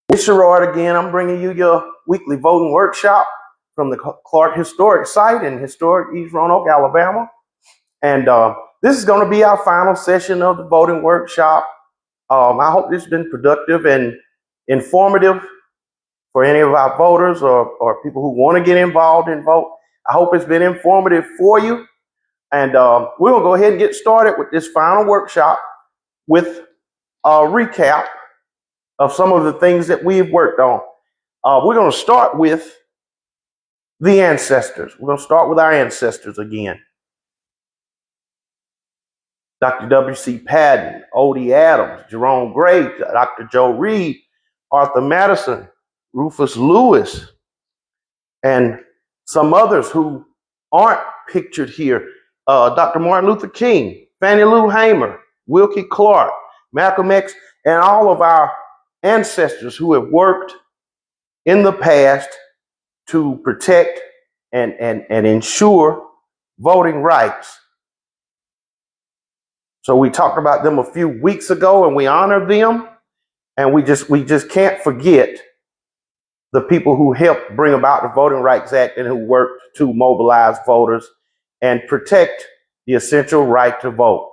It's Sherrod again. I'm bringing you your weekly voting workshop from the Clark Historic Site in historic East Roanoke, Alabama. And this is going to be our final session of the voting workshop. I hope this has been productive and informative for any of our voters or people who want to get involved and vote. I hope it's been informative for you. And we're going to go ahead and get started with this final workshop with a recap of some of the things that we've worked on. We're going to start with the ancestors. We're going to start with our ancestors again. Dr. W.C. Patton, Odie Adams, Jerome Gray, Dr. Joe Reed, Arthur Madison, Rufus Lewis, and some others who aren't pictured here. Dr. Martin Luther King, Fannie Lou Hamer, Wilkie Clark, Malcolm X, and all of our ancestors who have worked in the past to protect and ensure voting rights. So we talked about them a few weeks ago and we honored them, and we just can't forget the people who helped bring about the Voting Rights Act and who worked to mobilize voters and protect the essential right to vote.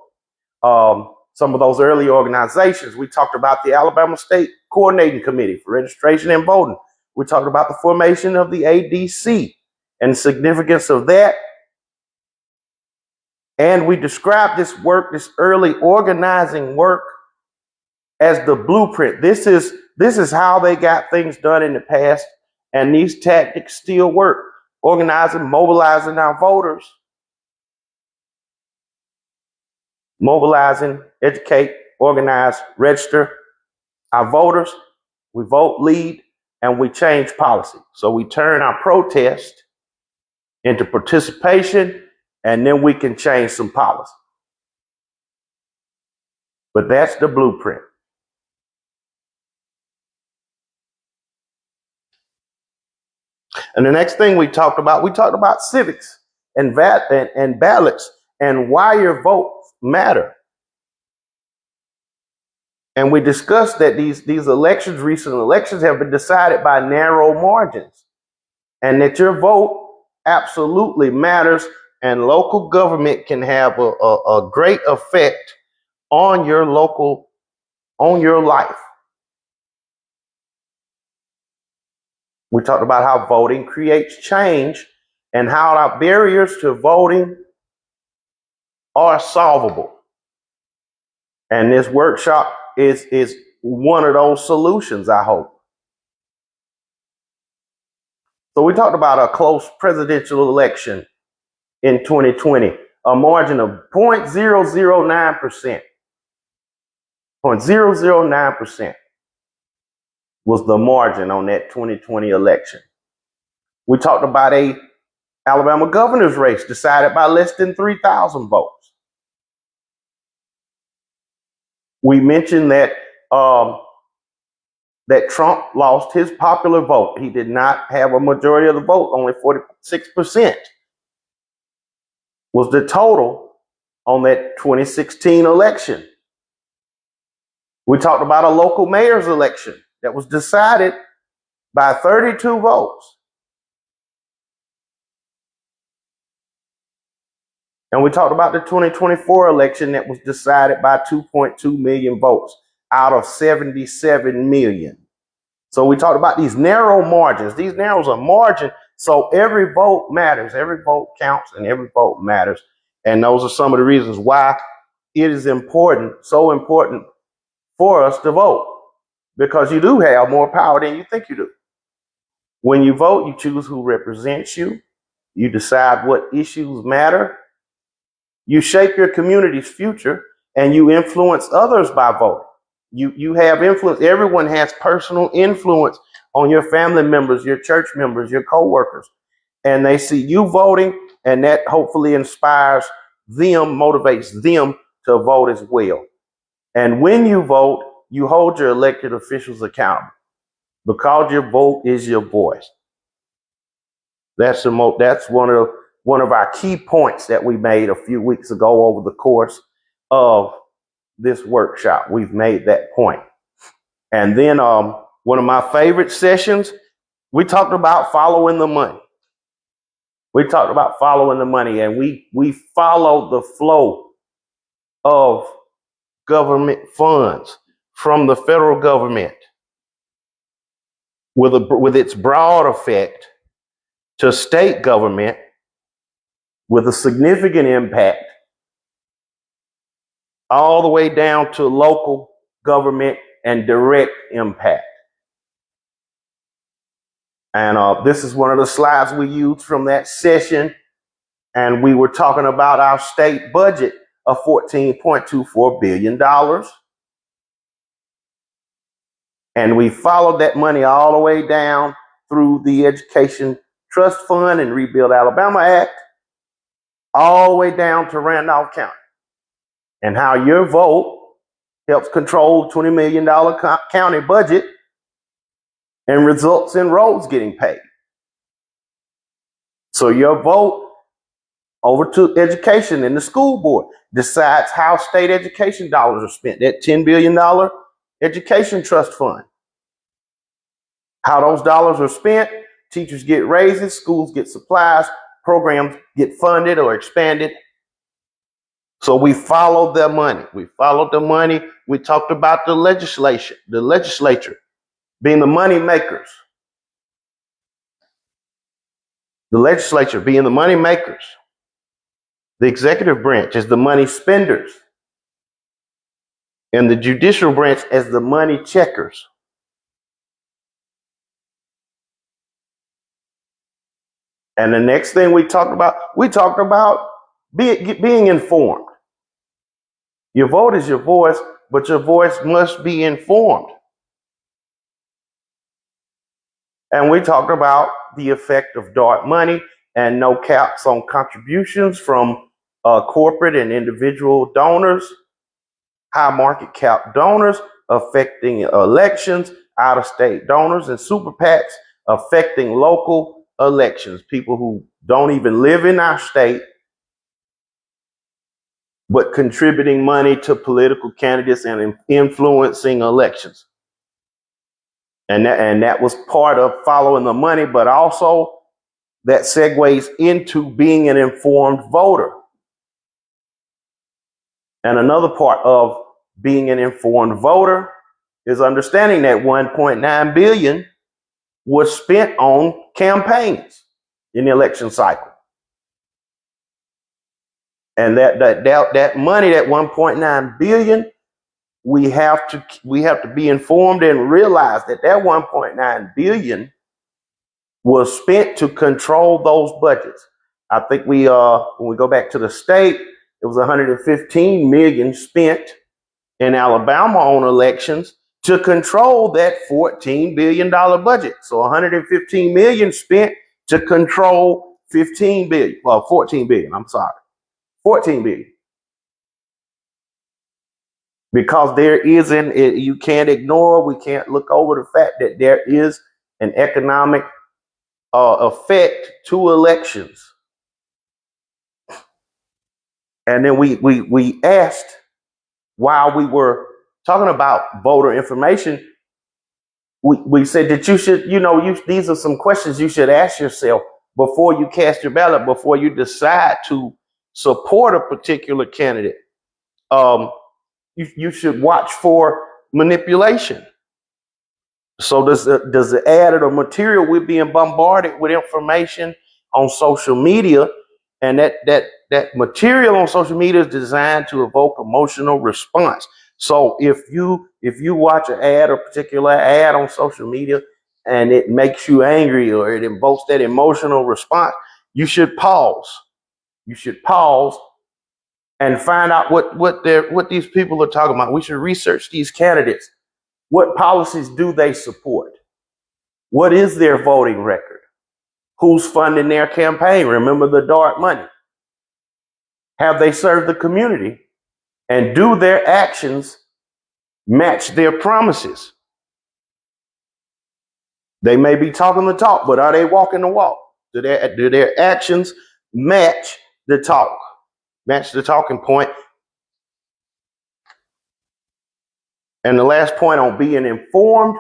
Some of those early organizations, we talked about the Alabama State Coordinating Committee for Registration and Voting. We talked about the formation of the ADC and the significance of that. And we described this work, this early organizing work, as the blueprint. This is how they got things done in the past, and these tactics still work. Organizing, mobilizing our voters. Mobilizing, educate, organize, register our voters. We vote, lead, and we change policy. So we turn our protest into participation, and then we can change some policy. But that's the blueprint. And the next thing we talked about civics and ballots and why your vote matter. And we discussed that these elections, recent elections, have been decided by narrow margins, and that your vote absolutely matters, and local government can have a great effect on your life. We talked about how voting creates change and how our barriers to voting are solvable. And this workshop is one of those solutions, I hope. So we talked about a close presidential election in 2020, a margin of 0.009%. 0.009% was the margin on that 2020 election. We talked about a Alabama governor's race decided by less than 3,000 votes. We mentioned that that Trump lost his popular vote. He did not have a majority of the vote. Only 46% was the total on that 2016 election. We talked about a local mayor's election that was decided by 32 votes. And we talked about the 2024 election that was decided by 2.2 million votes out of 77 million. So we talked about these narrow margins. These narrows are margin, so every vote matters. Every vote counts and every vote matters. And those are some of the reasons why it is important, so important for us to vote, because you do have more power than you think you do. When you vote, you choose who represents you. You decide what issues matter. You shape your community's future, and you influence others by voting. You have influence. Everyone has personal influence on your family members, your church members, your co-workers. And they see you voting, and that hopefully inspires them, motivates them to vote as well. And when you vote, you hold your elected officials accountable, because your vote is your voice. That's one of our key points that we made a few weeks ago over the course of this workshop. We've made that point. And then one of my favorite sessions, we talked about following the money. We talked about following the money, and we followed the flow of government funds from the federal government with its broad effect to state government with a significant impact all the way down to local government and direct impact. And this is one of the slides we used from that session. And we were talking about our state budget of $14.24 billion. And we followed that money all the way down through the Education Trust Fund and Rebuild Alabama Act, all the way down to Randolph County. And how your vote helps control $20 million county budget and results in roads getting paid. So your vote over to education and the school board decides how state education dollars are spent. That $10 billion education trust fund. How those dollars are spent, teachers get raises, schools get supplies, programs get funded or expanded. So we followed the money. We followed the money. We talked about the legislature being the money makers. The legislature being the money makers. The executive branch as the money spenders. And the judicial branch as the money checkers. And the next thing we talked about being informed. Your vote is your voice, but your voice must be informed. And we talked about the effect of dark money and no caps on contributions from corporate and individual donors, high market cap donors affecting elections, out-of-state donors and super PACs affecting local elections, people who don't even live in our state, but contributing money to political candidates and influencing elections. And that was part of following the money, but also that segues into being an informed voter. And another part of being an informed voter is understanding that $1.9 billion was spent on campaigns in the election cycle. And that money, that $1.9 billion, we have to be informed and realize that $1.9 billion was spent to control those budgets. I think when we go back to the state, it was $115 million spent in Alabama on elections to control that $14 billion budget. So $115 million spent to control $14 billion. I'm sorry. $14 billion. Because you can't ignore, we can't look over the fact that there is an economic effect to elections. And then we asked, while we were talking about voter information, we said that you should, these are some questions you should ask yourself before you cast your ballot, before you decide to support a particular candidate. You should watch for manipulation. So does the ad or the material, we're being bombarded with information on social media, and that material on social media is designed to evoke emotional response. So if you watch an ad or particular ad on social media and it makes you angry or it invokes that emotional response, you should pause. You should pause and find out what these people are talking about. We should research these candidates. What policies do they support? What is their voting record? Who's funding their campaign? Remember the dark money. Have they served the community? And do their actions match their promises? They may be talking the talk, but are they walking the walk? Do their actions match the talk? Match the talking point? And the last point on being informed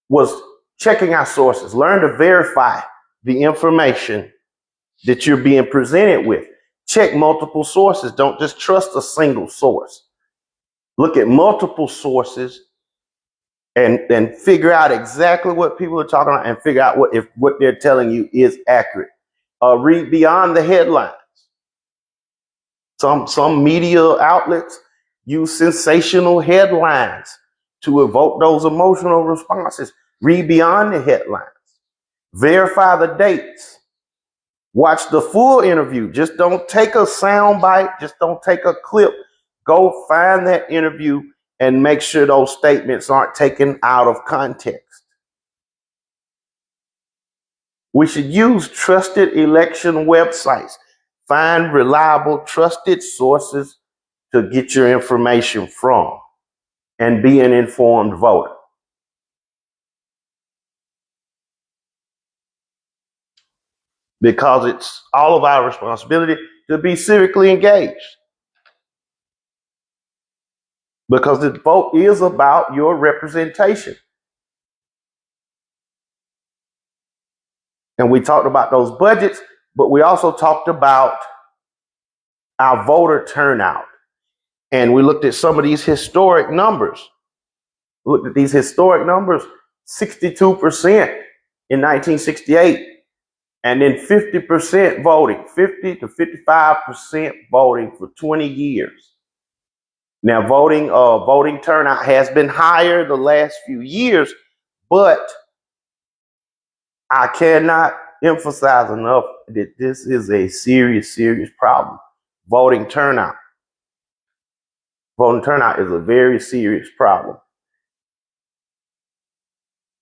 was checking our sources. Learn to verify the information that you're being presented with. Check multiple sources. Don't just trust a single source. Look at multiple sources and figure out exactly what people are talking about and figure out if what they're telling you is accurate. Read beyond the headlines. Some media outlets use sensational headlines to evoke those emotional responses. Read beyond the headlines. Verify the dates. Watch the full interview. Just don't take a sound bite. Just don't take a clip. Go find that interview and make sure those statements aren't taken out of context. We should use trusted election websites. Find reliable, trusted sources to get your information from and be an informed voter. Because it's all of our responsibility to be civically engaged. Because the vote is about your representation. And we talked about those budgets, but we also talked about our voter turnout. And we looked at some of these historic numbers. We looked at these historic numbers, 62% in 1968, and then 50% voting, 50 to 55% voting for 20 years. Now, voting turnout has been higher the last few years, but I cannot emphasize enough that this is a serious, serious problem. Voting turnout. Voting turnout is a very serious problem.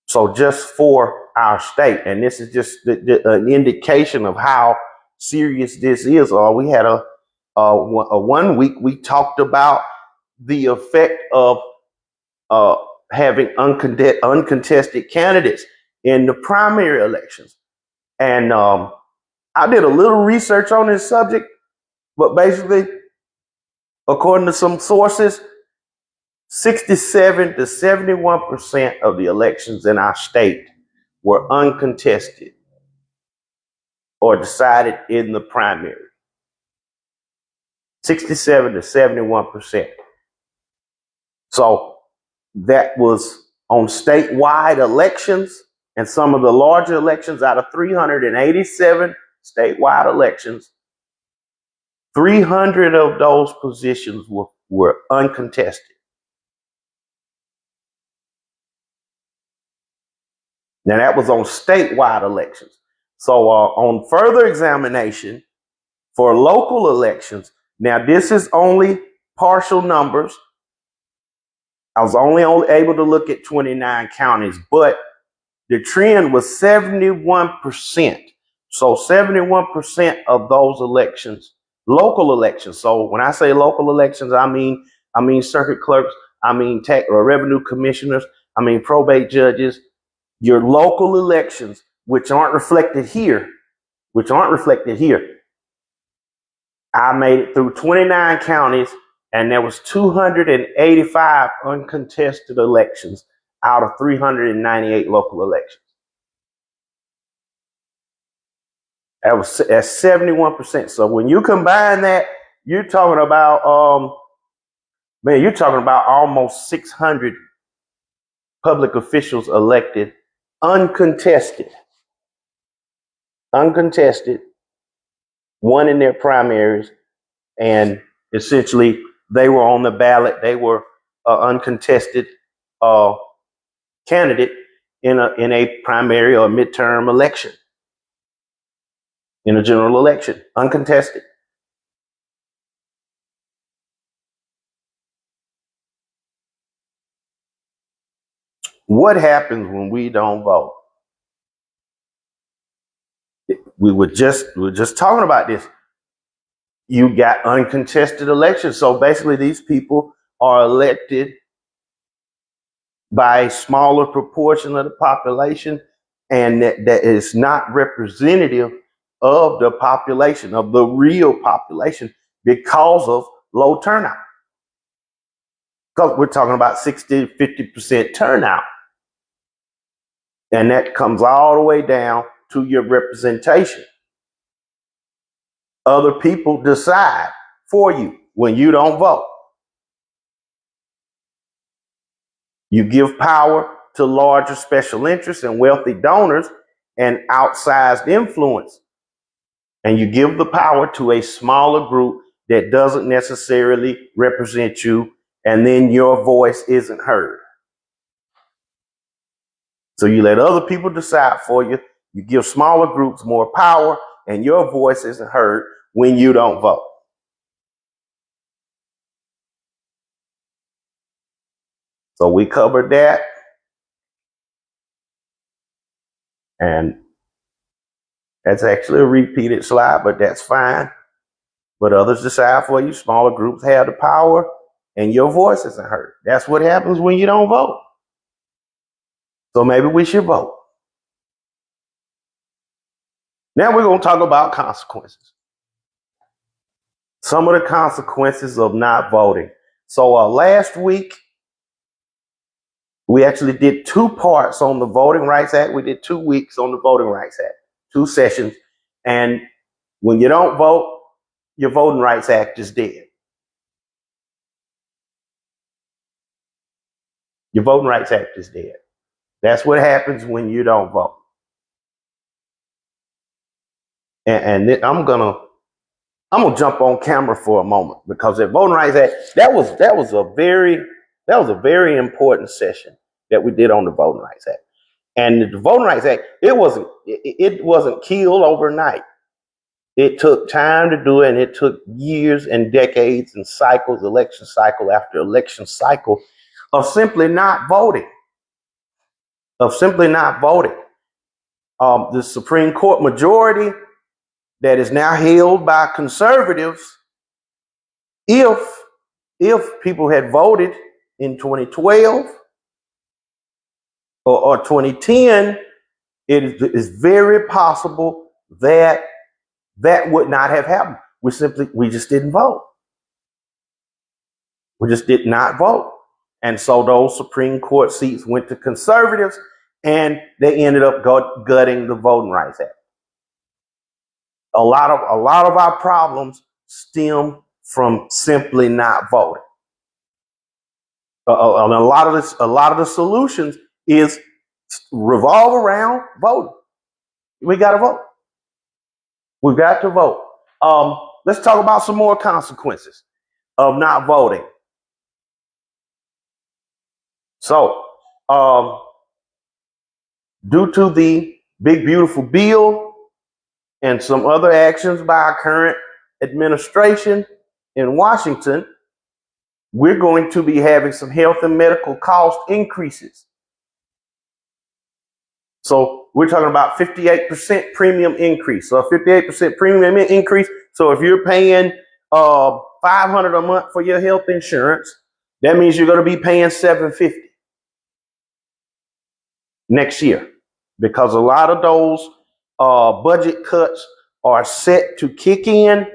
So just for our state, and this is just an indication of how serious this is. We had a 1 week we talked about the effect of having uncontested candidates in the primary elections. And I did a little research on this subject, but basically, according to some sources, 67 to 71% of the elections in our state were uncontested or decided in the primary. 67 to 71%. So that was on statewide elections, and some of the larger elections. Out of 387 statewide elections, 300 of those positions were uncontested. Now that was on statewide elections. So on further examination for local elections, now this is only partial numbers. I was only able to look at 29 counties, but the trend was 71%. So 71% of those elections, local elections. So when I say local elections, I mean circuit clerks, I mean tax or revenue commissioners, I mean probate judges, your local elections, which aren't reflected here. I made it through 29 counties, and there was 285 uncontested elections out of 398 local elections. That's 71%. So when you combine that, you're talking about almost 600 public officials elected uncontested, won in their primaries, and essentially they were on the ballot. They were uncontested candidate in a primary or midterm election, in a general election, uncontested. What happens when we don't vote? We were just talking about this. You got uncontested elections. So basically these people are elected by a smaller proportion of the population, and that is not representative of the population, of the real population, because of low turnout. Because we're talking about 60, 50% turnout. And that comes all the way down to your representation. Other people decide for you when you don't vote. You give power to larger special interests and wealthy donors and outsized influence. And you give the power to a smaller group that doesn't necessarily represent you, and then your voice isn't heard. So you let other people decide for you. You give smaller groups more power, and your voice isn't heard when you don't vote. So we covered that. And that's actually a repeated slide, but that's fine. But others decide for you. Smaller groups have the power, and your voice isn't heard. That's what happens when you don't vote. So maybe we should vote. Now we're going to talk about consequences. Some of the consequences of not voting. So last week, we actually did 2 parts on the Voting Rights Act. We did 2 weeks on the Voting Rights Act, 2 sessions. And when you don't vote, your Voting Rights Act is dead. Your Voting Rights Act is dead. That's what happens when you don't vote. And I'm gonna jump on camera for a moment, because the Voting Rights Act, that was a very important session that we did on the Voting Rights Act. And the Voting Rights Act, it wasn't killed overnight. It took time to do it, and it took years and decades and cycles, election cycle after election cycle, of simply not voting. The Supreme Court majority that is now held by conservatives, if people had voted in 2012 or 2010, it is very possible that would not have happened. We just didn't vote. We just did not vote. And so those Supreme Court seats went to conservatives, and they ended up gutting the Voting Rights Act. A lot of our problems stem from simply not voting. And a lot of the solutions revolve around voting. We got to vote. We've got to vote. Let's talk about some more consequences of not voting. So, due to the Big Beautiful Bill and some other actions by our current administration in Washington, we're going to be having some health and medical cost increases. So we're talking about 58% premium increase. So a 58% premium increase. So if you're paying $500 a month for your health insurance, that means you're going to be paying $750 next year, because a lot of those budget cuts are set to kick in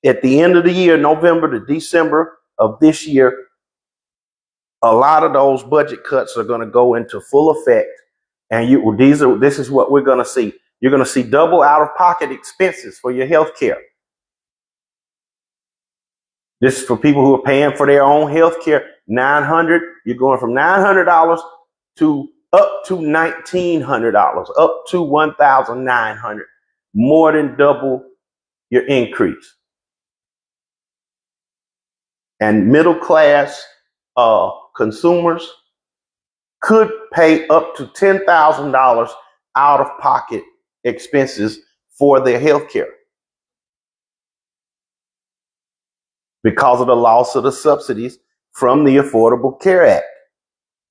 at the end of the year, November to December of this year. A lot of those budget cuts are going to go into full effect, and this is what we're going to see. You're going to see double out-of-pocket expenses for your health care. This is for people who are paying for their own health care. $900. You're going from $900 to up to $1,900, up to $1,900, more than double your increase. And middle class consumers could pay up to $10,000 out of pocket expenses for their health care because of the loss of the subsidies from the Affordable Care Act.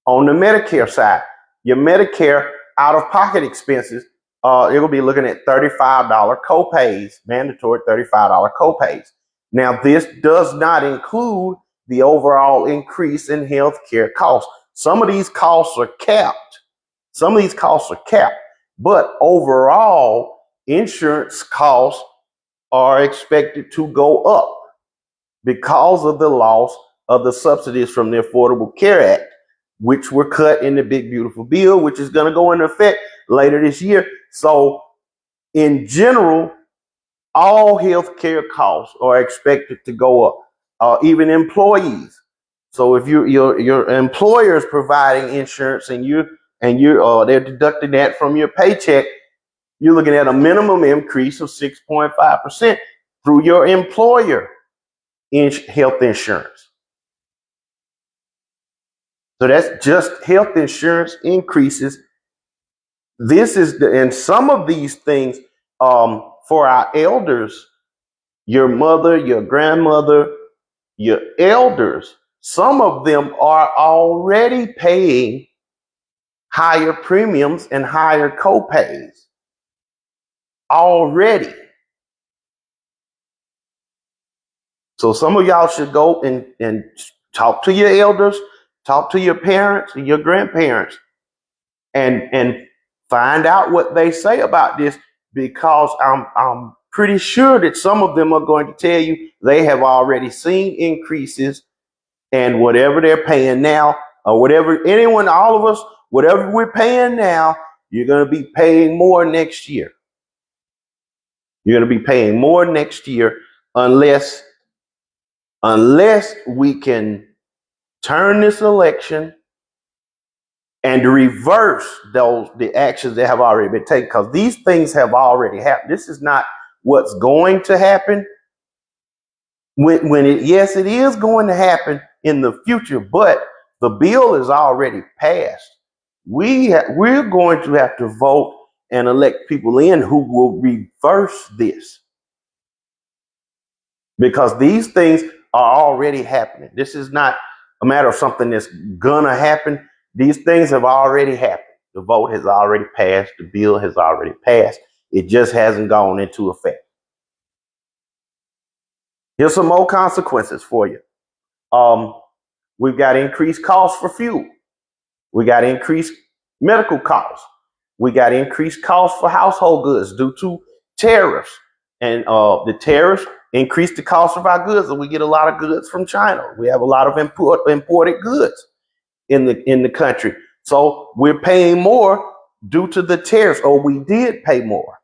On the Medicare side, your Medicare out-of-pocket expenses, it will be looking at $35 copays, mandatory $35 copays. Now, this does not include the overall increase in healthcare costs. Some of these costs are capped. But overall, insurance costs are expected to go up because of the loss of the subsidies from the Affordable Care Act. which were cut in the big beautiful bill, which is going to go into effect later this year. So in general, all healthcare costs are expected to go up, even employees. So if your employer is providing insurance and they're deducting that from your paycheck, you're looking at a minimum increase of 6.5% through your employer health insurance. So that's just health insurance increases. This is and some of these things for our elders, your mother, your grandmother, your elders, some of them are already paying higher premiums and higher copays already. So some of y'all should go and talk to your elders, talk to your parents and your grandparents, and find out what they say about this, because I'm pretty sure that some of them are going to tell you they have already seen increases, and whatever they're paying now, or whatever all of us, whatever we're paying now, you're going to be paying more next year. You're going to be paying more next year unless we can turn this election and reverse the actions that have already been taken, because these things have already happened. This is not what's going to happen. Yes, it is going to happen in the future, but the bill is already passed. We're going to have to vote and elect people in who will reverse this, because these things are already happening. This is not a matter of something that's gonna happen. These things have already happened. The vote has already passed. The bill has already passed. It just hasn't gone into effect. Here's some more consequences for you. We've got increased costs for fuel. We got increased medical costs. We got increased costs for household goods due to tariffs. And the tariffs increase the cost of our goods, and we get a lot of goods from China. We have a lot of imported goods in the country. So we're paying more due to the tariffs, or we did pay more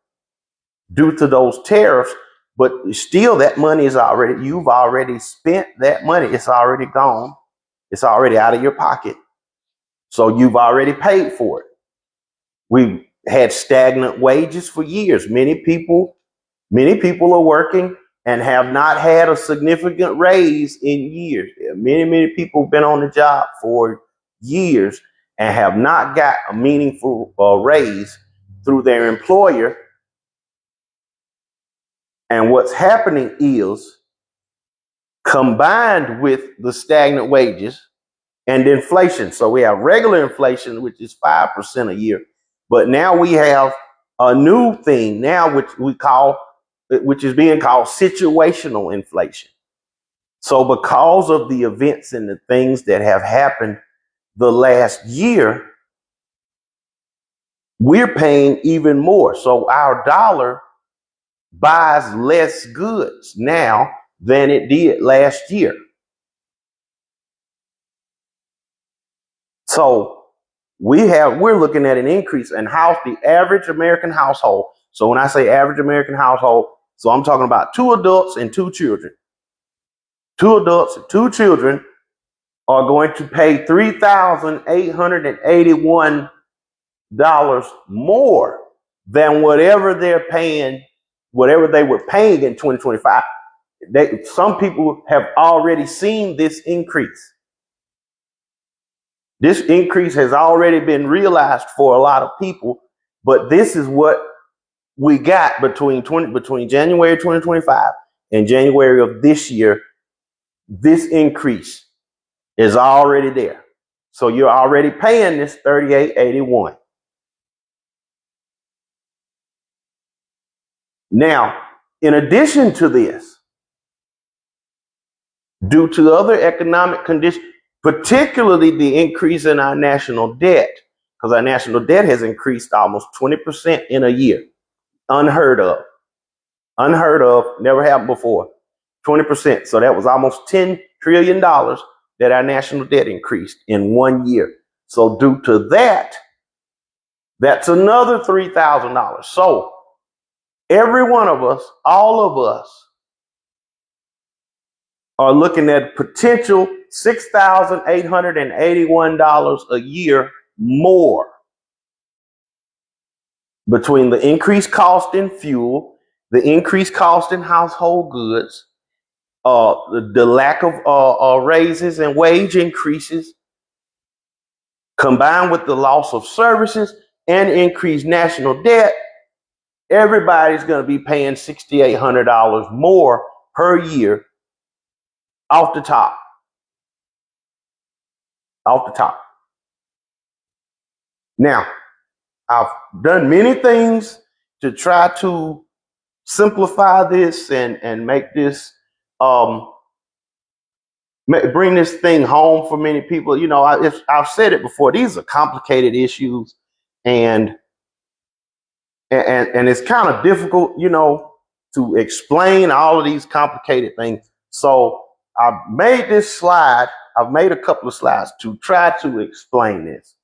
due to those tariffs, but still that money is you've already spent that money. It's already gone. It's already out of your pocket. So you've already paid for it. We've had stagnant wages for years. Many people are working and have not had a significant raise in years. Many people have been on the job for years and have not got a meaningful raise through their employer. And what's happening is, combined with the stagnant wages and inflation. So we have regular inflation, which is 5% a year. But now we have a new thing now, which is being called situational inflation. So because of the events and the things that have happened the last year, we're paying even more. So our dollar buys less goods now than it did last year. So we're looking at an increase in the average American household. So when I say average American household, so I'm talking about 2 adults and 2 children. 2 adults and 2 children are going to pay $3,881 more than whatever they were paying in 2025. Some people have already seen this increase. This increase has already been realized for a lot of people, but this is what we got between January 2025 and January of this year. This increase is already there. So you're already paying this $3,881. Now, in addition to this, due to other economic conditions, particularly the increase in our national debt, because our national debt has increased almost 20% in a year. Unheard of, never happened before. 20%. So that was almost $10 trillion that our national debt increased in 1 year. So due to that, that's another $3,000. So every one of us, all of us, are looking at potential $6,881 a year more between the increased cost in fuel, the increased cost in household goods, the lack of raises and wage increases, combined with the loss of services and increased national debt. Everybody's going to be paying $6,800 more per year off the top. Off the top. Now, I've done many things to try to simplify this and make this bring this thing home for many people. You know, I've said it before. These are complicated issues, and it's kind of difficult, you know, to explain all of these complicated things. So I've made this slide. I've made a couple of slides to try to explain this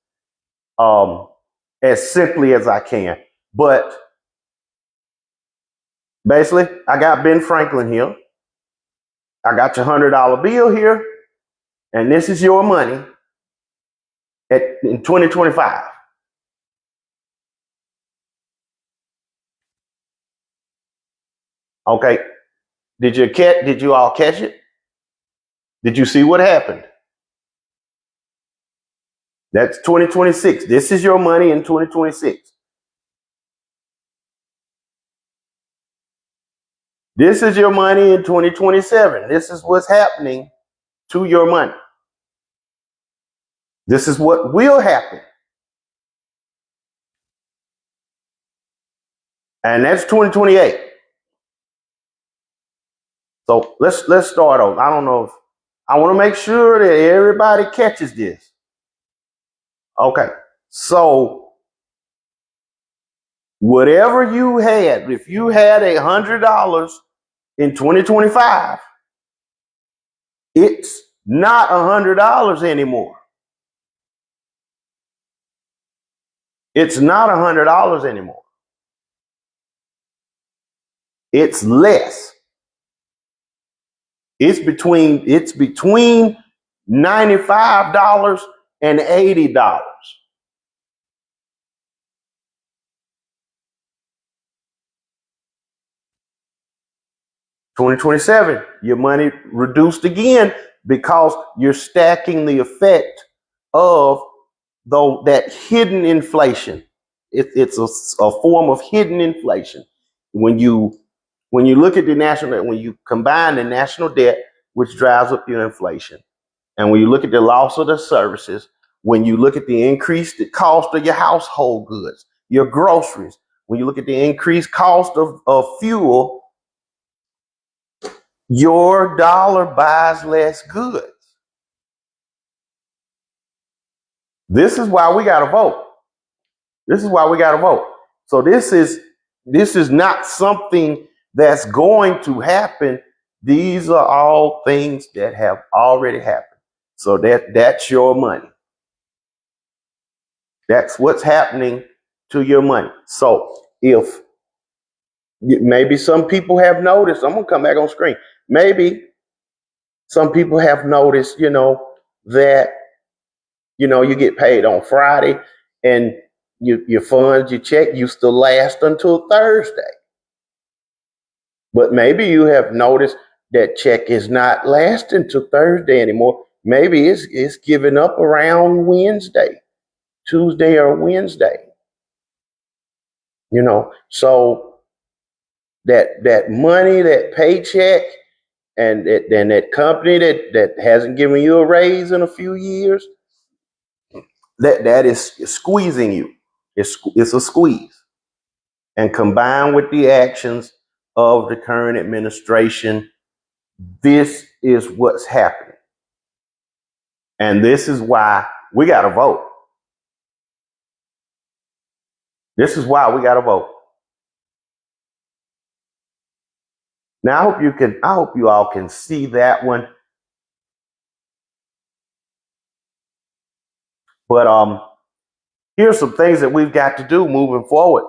as simply as I can. But basically, I got Ben Franklin here. I got your $100 bill here, and this is your money in 2025. Okay. Did you all catch it? Did you see what happened? That's 2026. This is your money in 2026. This is your money in 2027. This is what's happening to your money. This is what will happen. And that's 2028. So let's start over. I don't know if I want to make sure that everybody catches this. Okay. So whatever you had, if you had $100 in 2025, it's not $100 anymore. It's not $100 anymore. It's less. It's between $95 and $80. 2027, your money reduced again because you're stacking the effect of that hidden inflation. It's a form of hidden inflation. When you look at the national debt, when you combine the national debt, which drives up your inflation, and when you look at the loss of the services, when you look at the increased cost of your household goods, your groceries, when you look at the increased cost of fuel, your dollar buys less goods. This is why we got to vote. This is why we got to vote. So this is not something that's going to happen. These are all things that have already happened. So that's your money. That's what's happening to your money. So if maybe some people have noticed, I'm going to come back on screen. Maybe some people have noticed, that, you get paid on Friday and your funds, your check used to last until Thursday. But maybe you have noticed that check is not lasting till Thursday anymore. Maybe it's giving up around Wednesday, Tuesday or Wednesday. So that money, that paycheck, and that company that hasn't given you a raise in a few years, that is squeezing you. It's a squeeze. And combined with the actions of the current administration, this is what's happening. And this is why we got to vote. This is why we got to vote. Now I hope you all can see that one. But here's some things that we've got to do moving forward.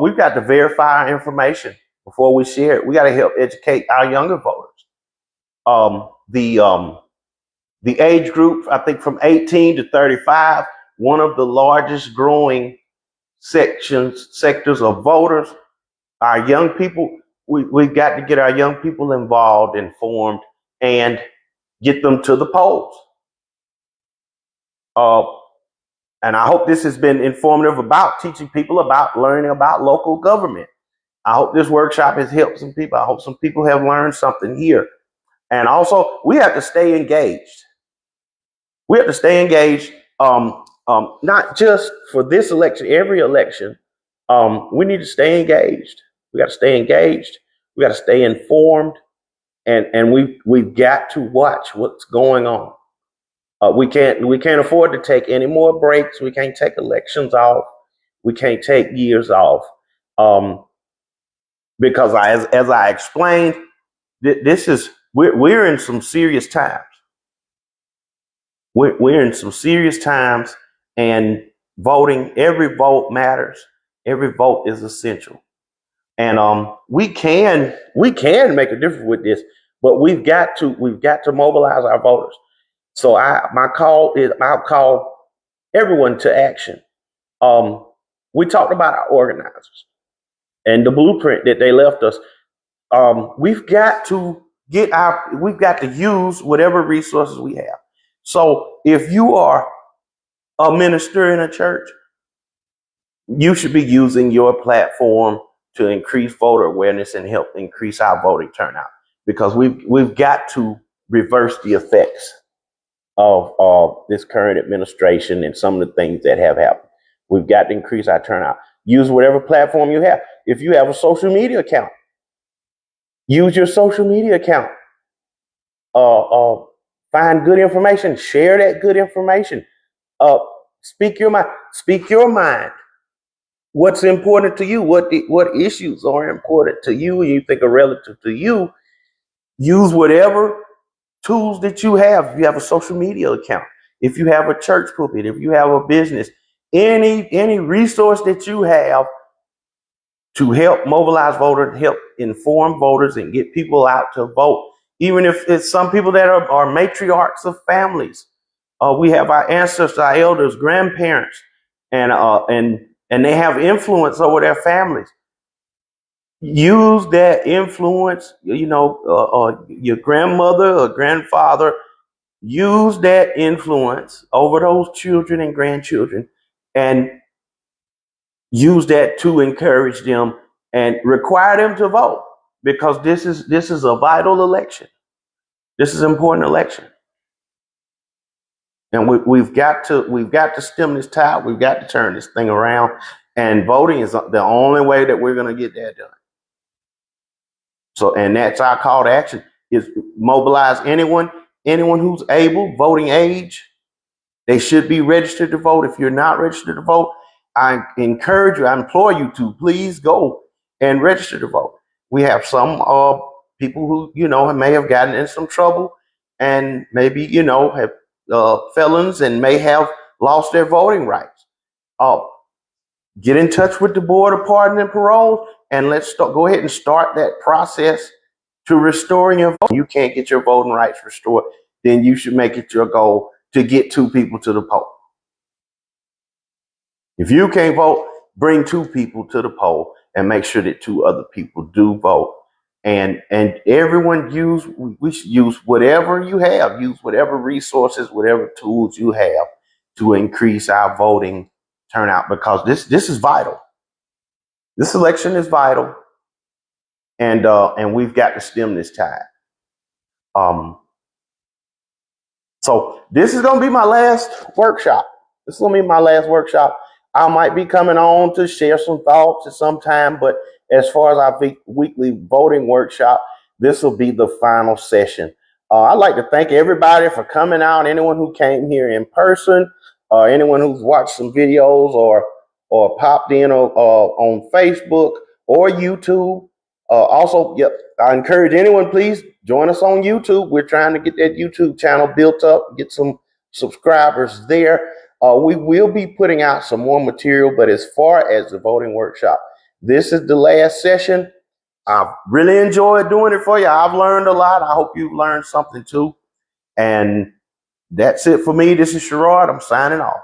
We've got to verify our information before we share it. We got to help educate our younger voters. Um, the um, the age group, I think from 18 to 35, one of the largest growing sectors of voters, our young people. We've got to get our young people involved, informed, and get them to the polls. Uh, and I hope this has been informative about teaching people about learning about local government. I hope this workshop has helped some people. I hope some people have learned something here. And also, we have to stay engaged. We have to stay engaged, not just for this election, every election. We need to stay engaged. We got to stay engaged. We got to stay informed, and we've got to watch what's going on. We can't afford to take any more breaks. We can't take elections off. We can't take years off, because as I explained, we're in some serious times. We're in some serious times, and voting, every vote matters. Every vote is essential, and we can make a difference with this, but we've got to mobilize our voters. So I'll call everyone to action. We talked about our organizers and the blueprint that they left us. We've got to use whatever resources we have. So if you are a minister in a church, you should be using your platform to increase voter awareness and help increase our voting turnout, because we've got to reverse the effects of this current administration and some of the things that have happened. We've got to increase our turnout. Use whatever platform you have. If you have a social media account, use your social media account. Find good information. Share that good information. Speak your mind. Speak your mind. What's important to you? What issues are important to you and you think are relative to you? Use whatever tools that you have. If you have a social media account, if you have a church pulpit, if you have a business, any resource that you have to help mobilize voters, help inform voters, and get people out to vote. Even if it's some people that are matriarchs of families, we have our ancestors, our elders, grandparents, and they have influence over their families. Use that influence, your grandmother or grandfather. Use that influence over those children and grandchildren, and use that to encourage them and require them to vote, because this is a vital election. This is an important election, and we've got to stem this tide. We've got to turn this thing around, and voting is the only way that we're going to get that done. So, and that's our call to action: is mobilize anyone who's able, voting age. They should be registered to vote. If you're not registered to vote, I encourage you, I implore you to please go and register to vote. We have some people who, may have gotten in some trouble, and maybe, have felons and may have lost their voting rights. Get in touch with the Board of Pardon and Parole, and let's go ahead and start that process to restoring your vote. You can't get your voting rights restored, then you should make it your goal to get 2 people to the poll. If you can't vote, bring 2 people to the poll and make sure that 2 other people do vote. And everyone we should use whatever you have, use whatever resources, whatever tools you have to increase our voting turnout, because this is vital. This election is vital, and we've got to stem this tide. So this is going to be my last workshop. This is going to be my last workshop. I might be coming on to share some thoughts at some time, but as far as our weekly voting workshop, this will be the final session. I'd like to thank everybody for coming out, anyone who came here in person, anyone who's watched some videos or popped in on Facebook or YouTube. Also, I encourage anyone, please join us on YouTube. We're trying to get that YouTube channel built up, get some subscribers there. We will be putting out some more material, but as far as the voting workshop, this is the last session. I've really enjoyed doing it for you. I've learned a lot. I hope you've learned something too. And that's it for me. This is Sherrod. I'm signing off.